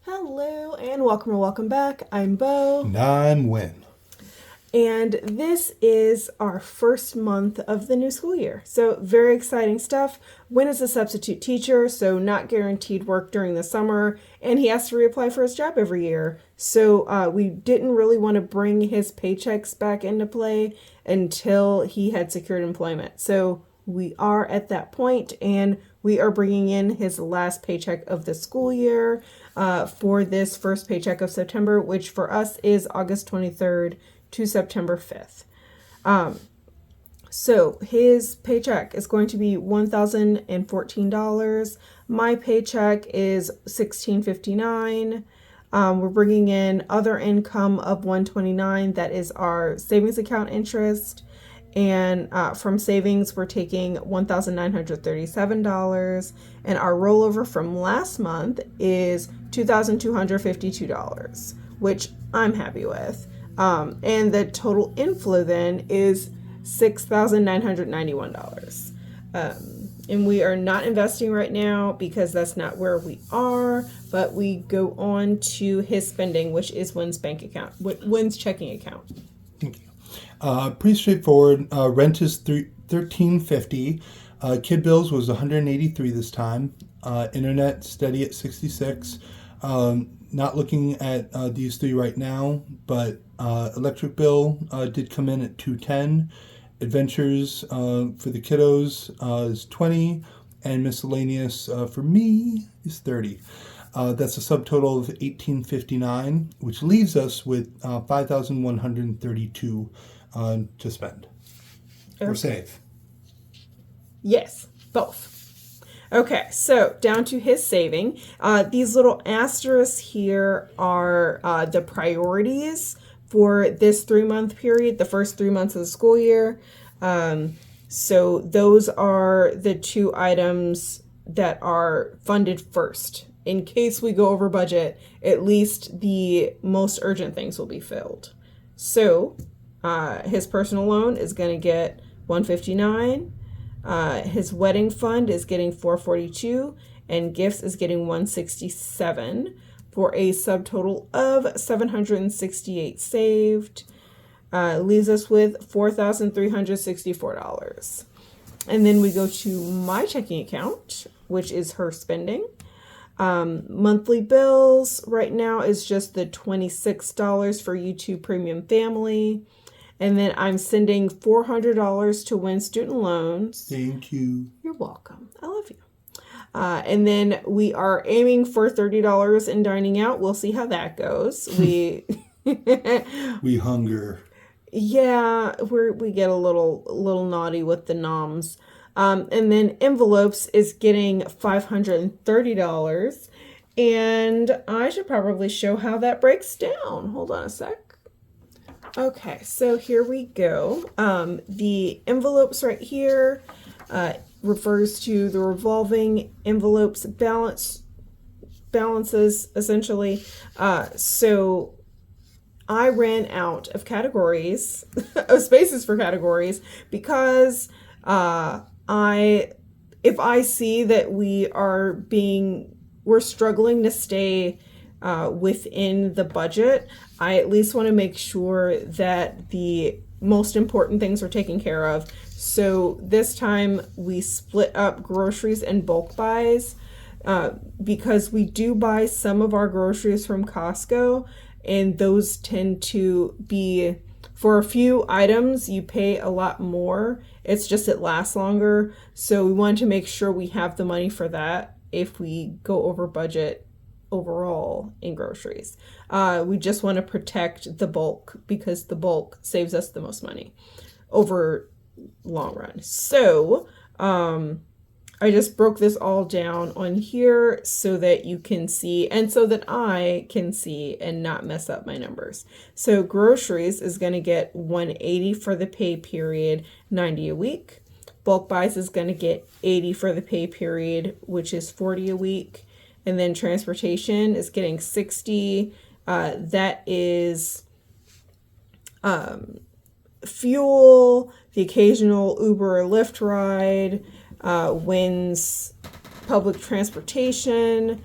Hello and welcome back. I'm Bo. And I'm Win. And this is our first month of the new school year. So, very exciting stuff. Win is a substitute teacher, so not guaranteed work during the summer, and he has to reapply for his job every year. So, we didn't really want to bring his paychecks back into play until he had secured employment. So, we are at that point, and we are bringing in his last paycheck of the school year for this first paycheck of September, which for us is August 23rd to September 5th. So his paycheck is going to be $1,014. My paycheck is $1,659. We're bringing in other income of $129. That is our savings account interest. And from savings, we're taking $1,937. And our rollover from last month is $2,252, which I'm happy with. And the total inflow then is $6,991. And we are not investing right now because that's not where we are, but we go on to his spending, which is Wynn's bank account, Wynn's checking account. Thank you. Pretty straightforward. Rent is $13.50. Kid bills was $183 this time. Internet steady at $66. Not looking at these three right now, but electric bill did come in at $210. Adventures for the kiddos is $20, and miscellaneous for me is $30. That's a subtotal of $1,859, which leaves us with $5,132 to spend or save. Yes, both. Okay, so down to his saving. These little asterisks here are the priorities for this 3-month period, the first 3 months of the school year. So those are the two items that are funded first. In case we go over budget, at least the most urgent things will be filled. So his personal loan is going to get $159. His wedding fund is getting $442, and gifts is getting $167 for a subtotal of $768 saved. Leaves us with $4,364. And then we go to my checking account, which is her spending. Monthly bills right now is just the $26 for YouTube Premium Family. And then I'm sending $400 to Win Student Loans. Thank you. You're welcome. I love you. And then we are aiming for $30 in dining out. We'll see how that goes. We hunger. Yeah, we get a little naughty with the noms. And then envelopes is getting $530. And I should probably show how that breaks down. Hold on a sec. Okay, so here we go. The envelopes right here refers to the revolving envelopes balances, essentially. So I ran out of categories, of spaces for categories, because if I see that we're struggling to stay within the budget, I at least want to make sure that the most important things are taken care of. So this time we split up groceries and bulk buys because we do buy some of our groceries from Costco, and those tend to be, for a few items, you pay a lot more. It's just it lasts longer. So we want to make sure we have the money for that if we go over budget overall in groceries. We just want to protect the bulk because the bulk saves us the most money over long run. So I just broke this all down on here so that you can see and so that I can see and not mess up my numbers. So groceries is going to get $180 for the pay period, $90 a week. Bulk buys is going to get $80 for the pay period, which is $40 a week. And then transportation is getting $60. That is fuel, the occasional Uber or Lyft ride, Wynn's public transportation,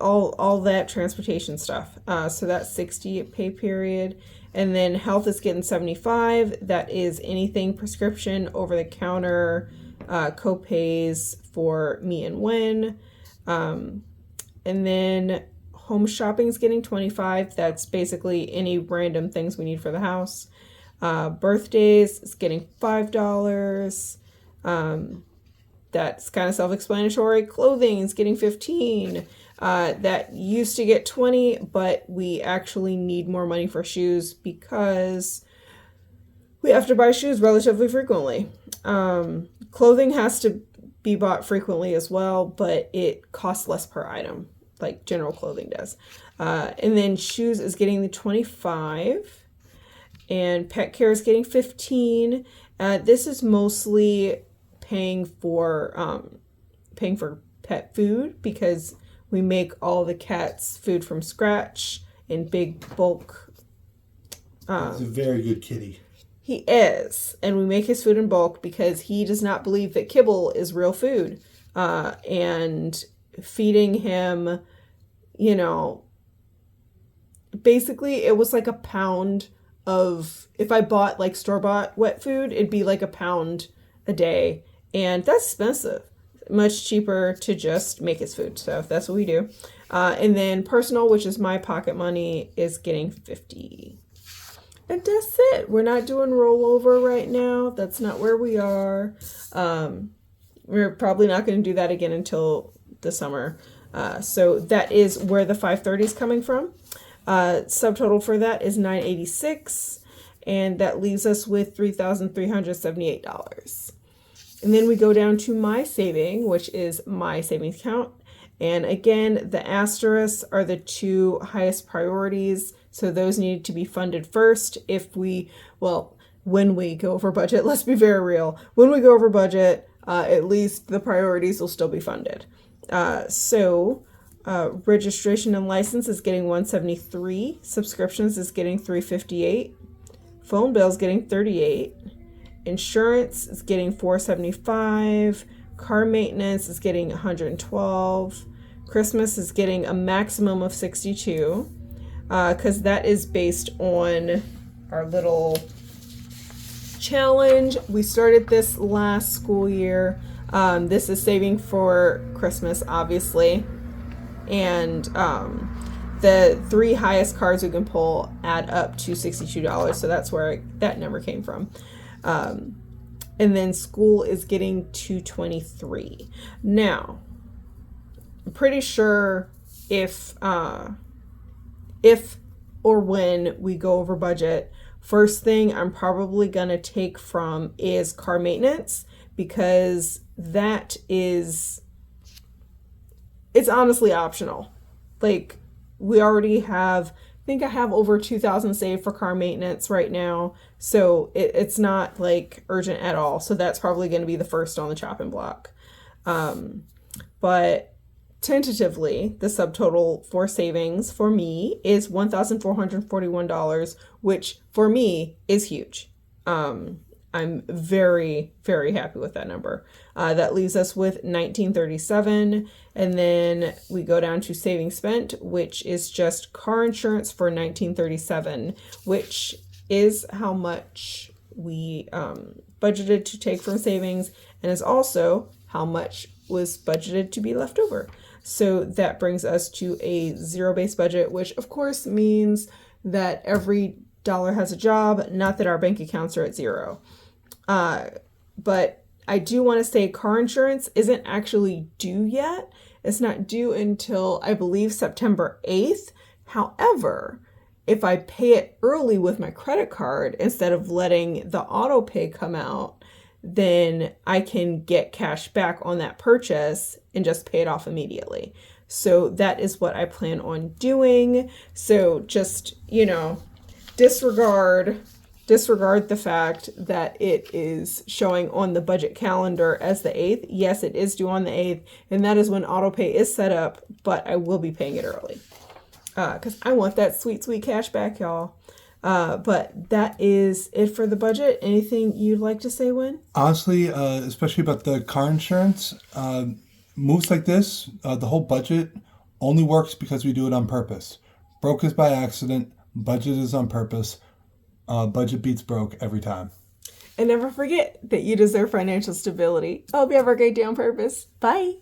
all that transportation stuff. So that's 60 pay period. And then health is getting 75. That is anything prescription, over the counter, co-pays for me and Wen. And then home shopping is getting 25. That's basically any random things we need for the house. Birthdays is getting $5. That's kind of self-explanatory. Clothing is getting 15. That used to get 20, but we actually need more money for shoes because we have to buy shoes relatively frequently. Clothing has to be bought frequently as well, but it costs less per item, like general clothing does. And then shoes is getting the 25, and pet care is getting 15. This is mostly paying for pet food because we make all the cats' food from scratch in big bulk. He's a very good kitty. He is, and we make his food in bulk because he does not believe that kibble is real food. And feeding him, basically it was like a pound of, if I bought like store-bought wet food, it'd be like a pound a day. And that's expensive. Much cheaper to just make his food. So that's what we do. And then personal, which is my pocket money, is getting 50. And that's it. We're not doing rollover right now. That's not where we are. We're probably not going to do that again until the summer. So that is where the 530 is coming from. Subtotal for that is 986, and that leaves us with $3,378. And then we go down to my saving, which is my savings account. And again, the asterisks are the two highest priorities. So those need to be funded first. When we go over budget, let's be very real. When we go over budget, at least the priorities will still be funded. Registration and license is getting 173. Subscriptions is getting 358. Phone bill is getting 38. Insurance is getting 475. Car maintenance is getting 112. Christmas is getting a maximum of 62, because that is based on our little challenge. We started this last school year. This is saving for Christmas, obviously. And the three highest cards we can pull add up to $62. So that's where that number came from. And then school is getting 223. Now, I'm pretty sure if or when we go over budget, first thing I'm probably gonna take from is car maintenance, because it's honestly optional. Like, we already have, I think I have over 2,000 saved for car maintenance right now. So it's not like urgent at all. So that's probably going to be the first on the chopping block. But tentatively, the subtotal for savings for me is $1,441, which for me is huge. I'm very, very happy with that number. That leaves us with 1937, and then we go down to savings spent, which is just car insurance for 1937, which is how much we budgeted to take from savings, and is also how much was budgeted to be left over. So that brings us to a zero-based budget, which of course means that every dollar has a job, not that our bank accounts are at zero. But I do want to say car insurance isn't actually due yet. It's not due until, I believe, September 8th. However, if I pay it early with my credit card instead of letting the auto pay come out, then I can get cash back on that purchase and just pay it off immediately. So that is what I plan on doing. So just, disregard the fact that it is showing on the budget calendar as the 8th. Yes, it is due on the 8th, and that is when auto pay is set up, but I will be paying it early because I want that sweet, sweet cash back, y'all. But that is it for the budget. Anything you'd like to say, Win? Honestly, especially about the car insurance, moves like this, the whole budget only works because we do it on purpose. Broke is by accident. Budget is on purpose. Budget beats broke every time. And never forget that you deserve financial stability. I hope you have a great day on purpose. Bye.